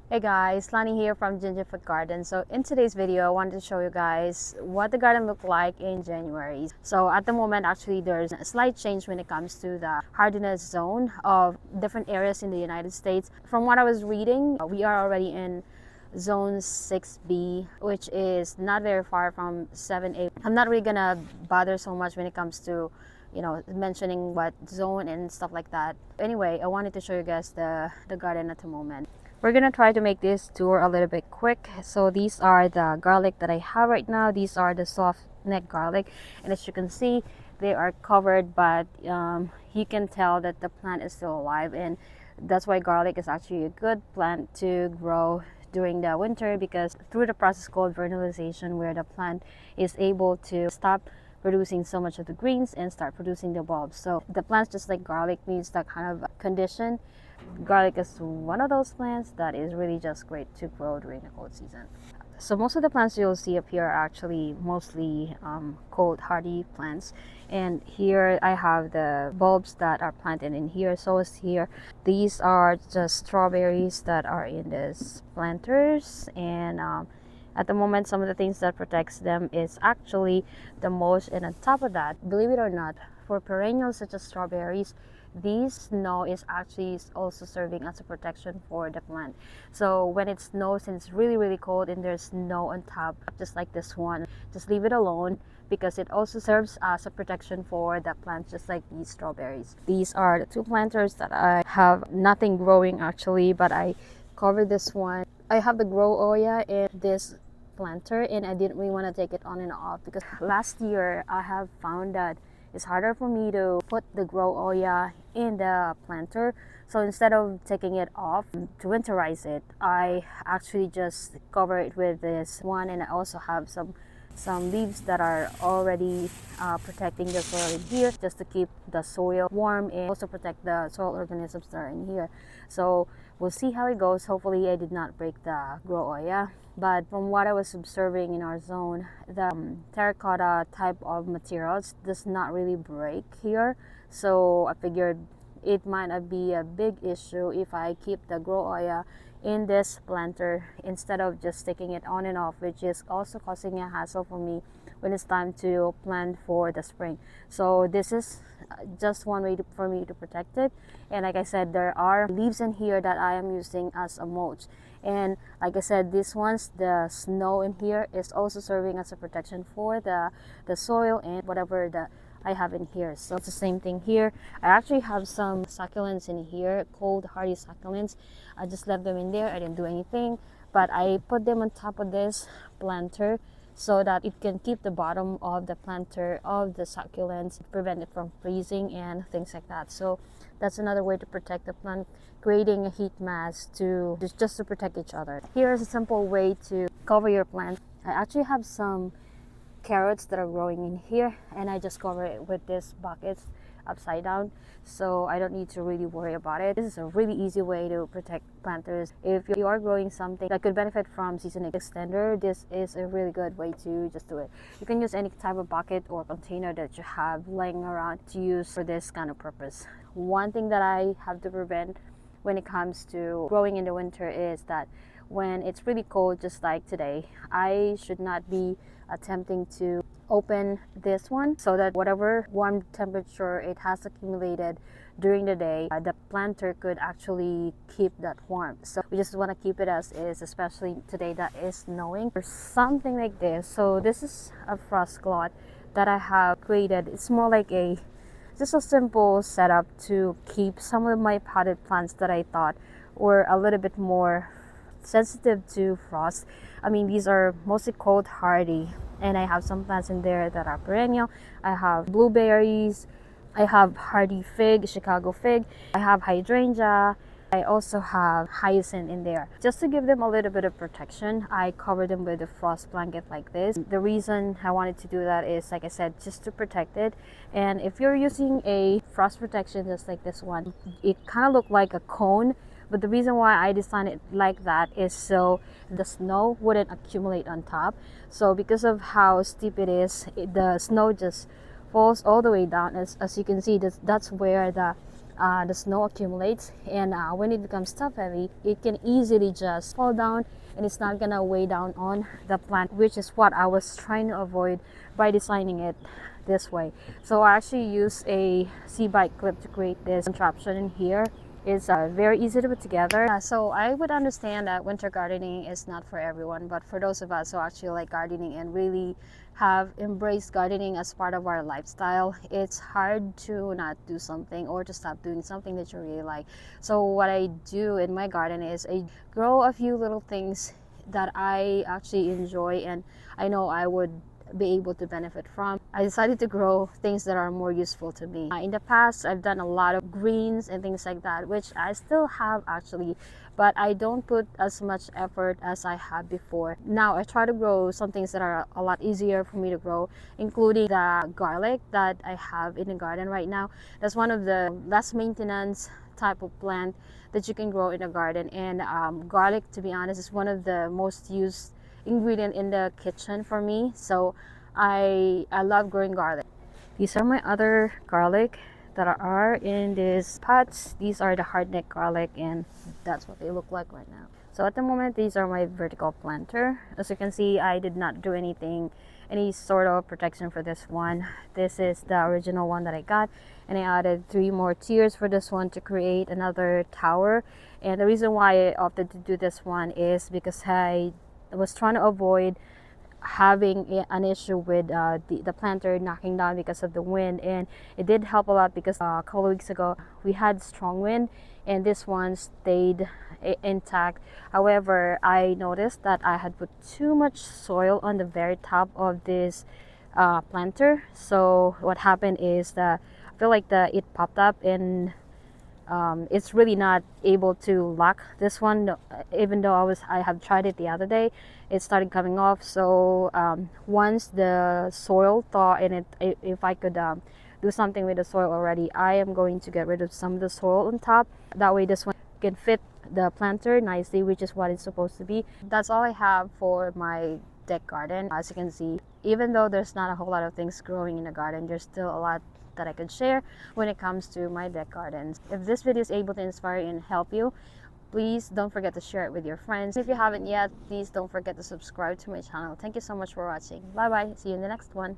Hey guys, Lani here from Gingerfoot Garden. So in today's video, I wanted to show you guys what the garden looked like in January. So at the moment, actually, there's a slight change when it comes to the hardiness zone of different areas in the United States. From what I was reading, we are already in zone 6B, which is not very far from 7A. I'm not really gonna bother so much when it comes to mentioning what zone and stuff like that. Anyway, I wanted to show you guys the garden at the moment. We're gonna try to make this tour a little bit quick. So these are the garlic that I have right now. These are the soft neck garlic, and as you can see, they are covered, but you can tell that the plant is still alive, and that's why garlic is actually a good plant to grow during the winter, because through the process called vernalization, where the plant is able to stop producing so much of the greens and start producing the bulbs. So the plants, just like garlic, needs that kind of condition. Garlic is one of those plants that is really just great to grow during the cold season. So most of the plants you'll see up here are actually mostly cold hardy plants, and here I have the bulbs that are planted in here. So is here. These are just strawberries that are in this planters, and at the moment, some of the things that protects them is actually the mulch. And on top of that, believe it or not, for perennials such as strawberries, this snow is actually also serving as a protection for the plant. So when it snows and it's really cold and there's snow on top, just like this one, just leave it alone, because it also serves as a protection for the plants, just like these strawberries. These are the two planters that I have nothing growing actually, but I covered this one. I have the grow Oya in this planter, and I didn't really want to take it on and off, because last year I have found that it's harder for me to put the grow Oya in the planter. So instead of taking it off to winterize it, I actually just cover it with this one, and I also have some leaves that are already protecting the soil in here, just to keep the soil warm and also protect the soil organisms that are in here. So we'll see how it goes. Hopefully I did not break the grow Oya. But from what I was observing in our zone, the terracotta type of materials does not really break here. So I figured it might not be a big issue if I keep the grow Oya in this planter instead of just taking it on and off, which is also causing a hassle for me when it's time to plant for the spring. So this is just one way for me to protect it. And like I said, there are leaves in here that I am using as a mulch. And like I said, these ones, the snow in here is also serving as a protection for the soil and whatever that I have in here. So it's the same thing here. I actually have some succulents in here, cold hardy succulents. I just left them in there. I didn't do anything, but I put them on top of this planter so that it can keep the bottom of the planter of the succulents, prevent it from freezing and things like that. So that's another way to protect the plant, creating a heat mask to just to protect each other. Here's a simple way to cover your plant. I actually have some carrots that are growing in here, and I just cover it with this buckets upside down, so I don't need to really worry about it. This is a really easy way to protect planters. If you are growing something that could benefit from season extender, this is a really good way to just do it. You can use any type of bucket or container that you have laying around to use for this kind of purpose. One thing that I have to prevent when it comes to growing in the winter is that when it's really cold, just like today, I should not be attempting to open this one, so that whatever warm temperature it has accumulated during the day, the planter could actually keep that warm. So we just want to keep it as is, especially today that is snowing or something like this. So this is a frost cloth that I have created. It's more like just a simple setup to keep some of my potted plants that I thought were a little bit more sensitive to frost. I mean, these are mostly cold hardy, and I have some plants in there that are perennial. I have blueberries, I have hardy fig, Chicago fig, I have hydrangea, I also have hyacinth in there. Just to give them a little bit of protection, I cover them with a frost blanket like this. The reason I wanted to do that is, like I said, just to protect it. And if you're using a frost protection just like this one, it kind of looked like a cone. But the reason why I designed it like that is so the snow wouldn't accumulate on top. So because of how steep it is, the snow just falls all the way down. As you can see, that's where the snow accumulates, and when it becomes top heavy, it can easily just fall down, and it's not gonna weigh down on the plant, which is what I was trying to avoid by designing it this way. So I actually use a C-bike clip to create this contraption in here. It's very easy to put together. So I would understand that winter gardening is not for everyone, but for those of us who actually like gardening and really have embraced gardening as part of our lifestyle, it's hard to not do something or to stop doing something that you really like. So what I do in my garden is I grow a few little things that I actually enjoy and I know I would be able to benefit from. I decided to grow things that are more useful to me. In the past, I've done a lot of greens and things like that, which I still have actually, but I don't put as much effort as I had before. Now I try to grow some things that are a lot easier for me to grow, including the garlic that I have in the garden right now. That's one of the less maintenance type of plant that you can grow in a garden, and garlic, to be honest, is one of the most used ingredient in the kitchen for me. So I love growing garlic. These are my other garlic that are in these pots. These are the hardneck garlic, and that's what they look like right now. So at the moment, these are my vertical planter. As you can see, I did not do any sort of protection for this one. This is the original one that I got, and I added 3 more tiers for this one to create another tower. And the reason why I opted to do this one is because I was trying to avoid having an issue with the planter knocking down because of the wind, and it did help a lot because a couple of weeks ago we had strong wind and this one stayed intact. However, I noticed that I had put too much soil on the very top of this planter. So what happened is that I feel like it popped up, and it's really not able to lock this one. Even though I have tried it the other day, it started coming off. So once the soil thaw and if I could do something with the soil already, I am going to get rid of some of the soil on top. That way this one can fit the planter nicely, which is what it's supposed to be. That's all I have for my deck garden. As you can see, even though there's not a whole lot of things growing in the garden, there's still a lot that I could share when it comes to my deck gardens. If this video is able to inspire you and help you, please don't forget to share it with your friends. If you haven't yet, please don't forget to subscribe to my channel. Thank you so much for watching. Bye bye. See you in the next one.